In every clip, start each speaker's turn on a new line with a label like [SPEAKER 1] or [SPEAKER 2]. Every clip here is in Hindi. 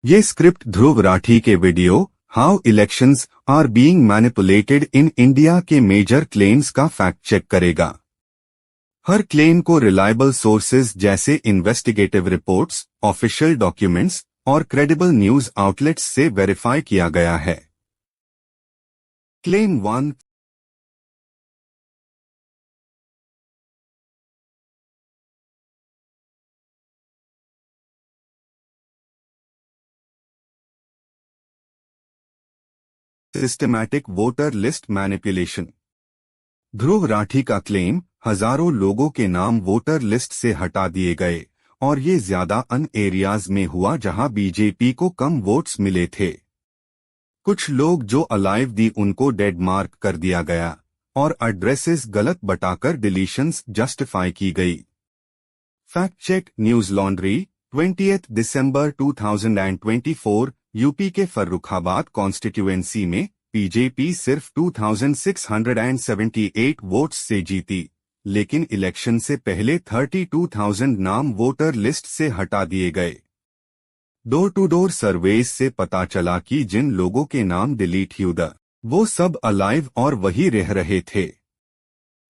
[SPEAKER 1] ये स्क्रिप्ट ध्रुव राठी के video how elections are being manipulated in India के मेजर क्लेम्स का फैक्ट चेक करेगा। हर क्लेम को रिलायबल सोर्सेज जैसे इन्वेस्टिगेटिव रिपोर्ट्स, ऑफिशियल डॉक्यूमेंट्स और क्रेडिबल न्यूज आउटलेट्स से वेरीफाई किया गया है। Claim 1। Systematic voter list manipulation. Dhruv Rathee का क्लेम, हजारों लोगों के नाम वोटर लिस्ट से हटा दिए गए और ये ज्यादा अन एरियाज में हुआ जहां बीजेपी को कम वोट्स मिले थे। कुछ लोग जो अलाइव दी उनको डेड मार्क कर दिया गया और एड्रेसेस गलत बताकर डिलीशंस जस्टिफाई की गई। फैक्ट चेक न्यूज लॉन्ड्री 20 दिसंबर 2024। यूपी के फर्रुखाबाद कॉन्स्टिट्यूएंसी में बीजेपी सिर्फ 2678 वोट्स से जीती, लेकिन इलेक्शन से पहले 32,000 नाम वोटर लिस्ट से हटा दिए गए। डोर टू डोर सर्वेस से पता चला कि जिन लोगों के नाम डिलीट हुए वो सब अलाइव और वही रह रहे थे।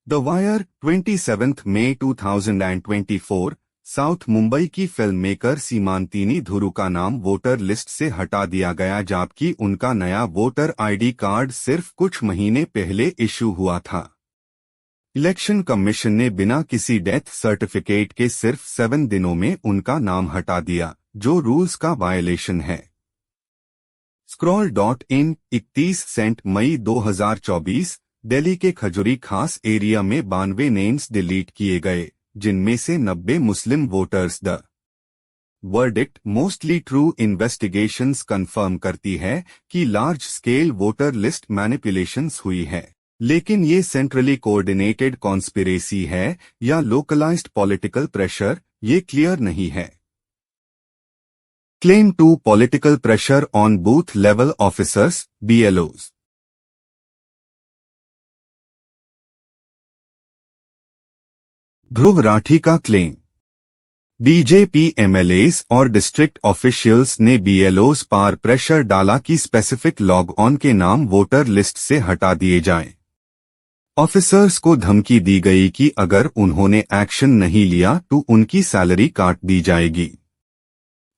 [SPEAKER 1] द वायर 27 मई 2024। साउथ मुंबई की फिल्म मेकर सीमांतिनी धुरु का नाम वोटर लिस्ट से हटा दिया गया, जबकि उनका नया वोटर आईडी कार्ड सिर्फ कुछ महीने पहले इशू हुआ था। इलेक्शन कमीशन ने बिना किसी डेथ सर्टिफिकेट के सिर्फ 7 दिनों में उनका नाम हटा दिया, जो रूल्स का वायलेशन है। Scroll.in 31 मई 2024। दिल्ली के खजुरी खास एरिया में 92 नेम्स डिलीट किए गए, जिनमें से 90 Muslim voters. The verdict mostly true investigations confirm करती है कि large scale voter list manipulations हुई है, लेकिन ये सेंट्रली कोऑर्डिनेटेड कॉन्स्पिरेसी है या लोकलाइज्ड पॉलिटिकल प्रेशर, ये क्लियर नहीं है। Claim 2 political pressure on booth level officers BLOs। Dhruv Rathee का क्लेम, बीजेपी MLAs और डिस्ट्रिक्ट ऑफिशियल्स ने BLOs पर प्रेशर डाला कि स्पेसिफिक लॉग ऑन के नाम वोटर लिस्ट से हटा दिए जाएं। ऑफिसर्स को धमकी दी गई कि अगर उन्होंने एक्शन नहीं लिया तो उनकी सैलरी काट दी जाएगी।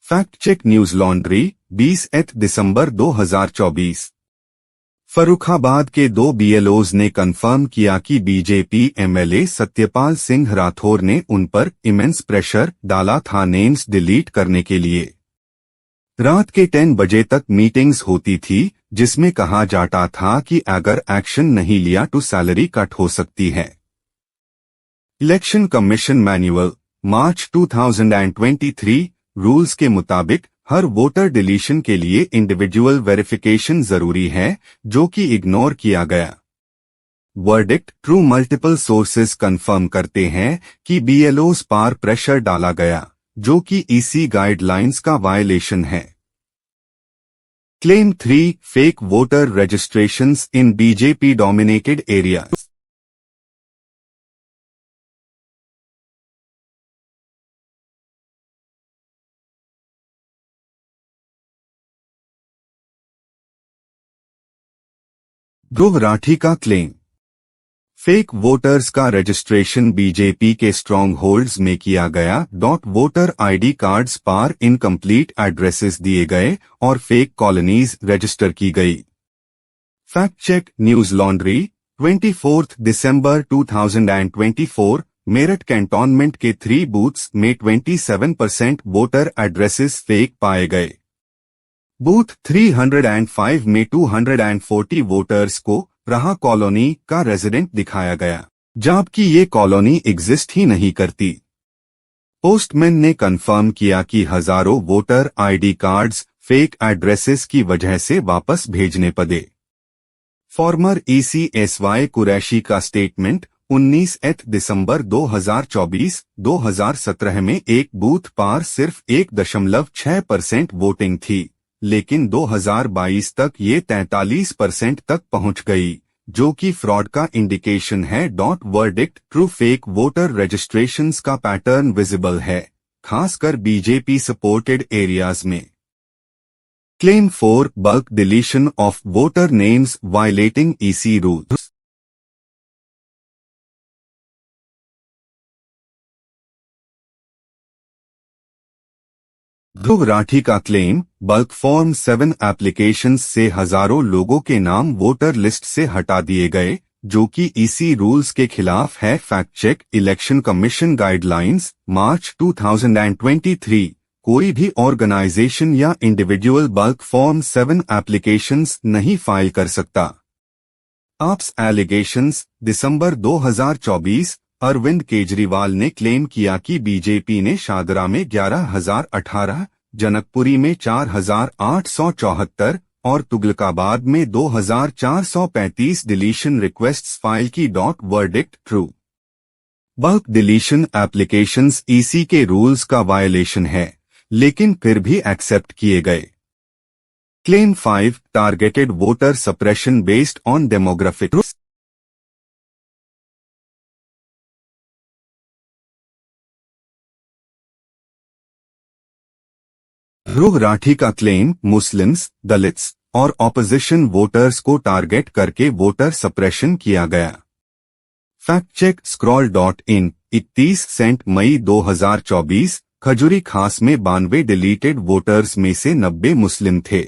[SPEAKER 1] फैक्ट चेक न्यूज लॉन्ड्री 20 दिसंबर 2024। फर्रुखाबाद के 2 BLOs ने कंफर्म किया कि बीजेपी MLA सत्यपाल सिंह राठौर ने उन पर इमेंस प्रेशर डाला था नेम्स डिलीट करने के लिए। रात के 10 बजे तक मीटिंग्स होती थी जिसमें कहा जाता था कि अगर एक्शन नहीं लिया तो सैलरी कट हो सकती है। इलेक्शन कमीशन मैनुअल मार्च 2023 रूल्स के मुताबिक हर वोटर डिलीशन के लिए इंडिविजुअल वेरिफिकेशन जरूरी है, जो कि इग्नोर किया गया। Verdict true multiple sources confirm करते हैं कि BLOs पर प्रेशर डाला गया, जो कि EC गाइडलाइंस का वायलेशन है। क्लेम 3 फेक वोटर रजिस्ट्रेशंस इन बीजेपी डोमिनेटेड एरियाज। ध्रुव राठी का क्लेम, फेक वोटर्स का रजिस्ट्रेशन बीजेपी के स्ट्रॉन्ग होल्ड्स में किया गया। वोटर आईडी कार्ड्स पर इनकम्प्लीट एड्रेसेस दिए गए और फेक कॉलोनीज रजिस्टर की गई। फैक्ट चेक न्यूज लॉन्ड्री 24 दिसंबर 2024। मेरठ कैंटोनमेंट के 3 बूथ्स में 27% वोटर एड्रेसेस फेक पाए गए। बूथ 305 में 240 वोटर्स को रहा कॉलोनी का रेजिडेंट दिखाया गया, जबकि ये कॉलोनी एग्जिस्ट ही नहीं करती। पोस्टमैन ने कंफर्म किया कि हजारों voter ID cards fake addresses की वजह से वापस भेजने पड़े। फॉर्मर ECSY कुरैशी का स्टेटमेंट 19 दिसंबर 2024-2017 में एक बूथ पर सिर्फ 1.6% वोटिंग थी, लेकिन 2022 तक ये 43% तक पहुंच गई, जो कि फ्रॉड का इंडिकेशन है। Verdict true fake voter registrations का पैटर्न विजिबल है, खासकर बीजेपी सपोर्टेड एरियाज में। Claim 4 Bulk deletion of voter names violating EC rules. ध्रुव राठी का क्लेम, बल्क फॉर्म 7 एप्लीकेशंस से हजारों लोगों के नाम वोटर लिस्ट से हटा दिए गए, जो कि ईसी रूल्स के खिलाफ है। Fact check, election commission guidelines, March 2023। कोई भी ऑर्गेनाइजेशन या इंडिविजुअल बल्क फॉर्म 7 एप्लीकेशंस नहीं फाइल कर सकता। AAP's allegations, December 2024। अरविंद केजरीवाल ने क्लेम किया कि बीजेपी ने शादरा में 11,018, जनकपुरी में 4,874 और तुगलकाबाद में 2,435 डिलीशन रिक्वेस्ट्स फाइल की। Verdict true. Bulk deletion applications EC के रूल्स का वायलेशन है, लेकिन फिर भी एक्सेप्ट किए गए। Claim 5 targeted voter suppression based on demographics. Dhruv Rathee का क्लेम, मुस्लिम्स, दलित्स और ऑपोजिशन वोटर्स को टारगेट करके वोटर सप्रेशन किया गया। फैक्ट चेक, scroll.in 31 मई 2024। खजूरी खास में 92 डिलीटेड वोटर्स में से 90 मुस्लिम थे।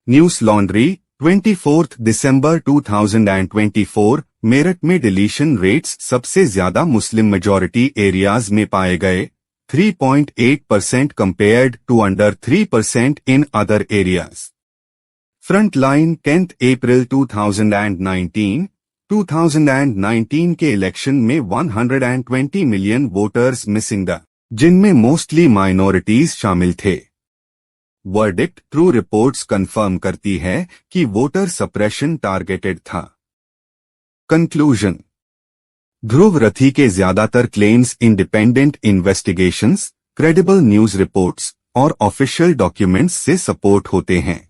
[SPEAKER 1] न्यूज लॉन्ड्री 24 दिसंबर 2024। मेरठ में डिलीशन रेट्स सबसे ज्यादा मुस्लिम मेजॉरिटी एरियाज में पाए गए, 3.8% compared to under 3% in other areas. Frontline 10 अप्रैल 2019। 2019 के इलेक्शन में 120 मिलियन वोटर्स मिसिंग द, जिनमें मोस्टली माइनॉरिटीज शामिल थे। वर्डिक्ट ट्रू रिपोर्ट्स कंफर्म करती है कि वोटर सप्रेशन टारगेटेड था। कंक्लूजन, ध्रुव रथी के ज्यादातर claims independent investigations, credible news reports और ऑफिशियल डॉक्यूमेंट्स से सपोर्ट होते हैं।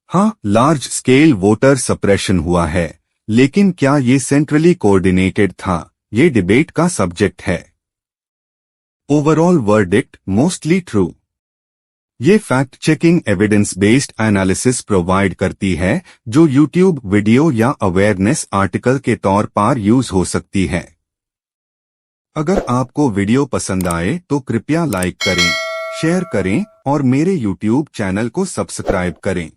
[SPEAKER 1] हाँ, लार्ज स्केल वोटर सप्रेशन हुआ है, लेकिन क्या ये सेंट्रली कोऑर्डिनेटेड था, ये डिबेट का सब्जेक्ट है। Overall verdict, mostly true. ये fact checking evidence based analysis provide करती है, जो यूट्यूब वीडियो या अवेयरनेस आर्टिकल के तौर पर यूज हो सकती है। अगर आपको वीडियो पसंद आए तो कृपया लाइक करें, शेयर करें और मेरे यूट्यूब चैनल को सब्सक्राइब करें।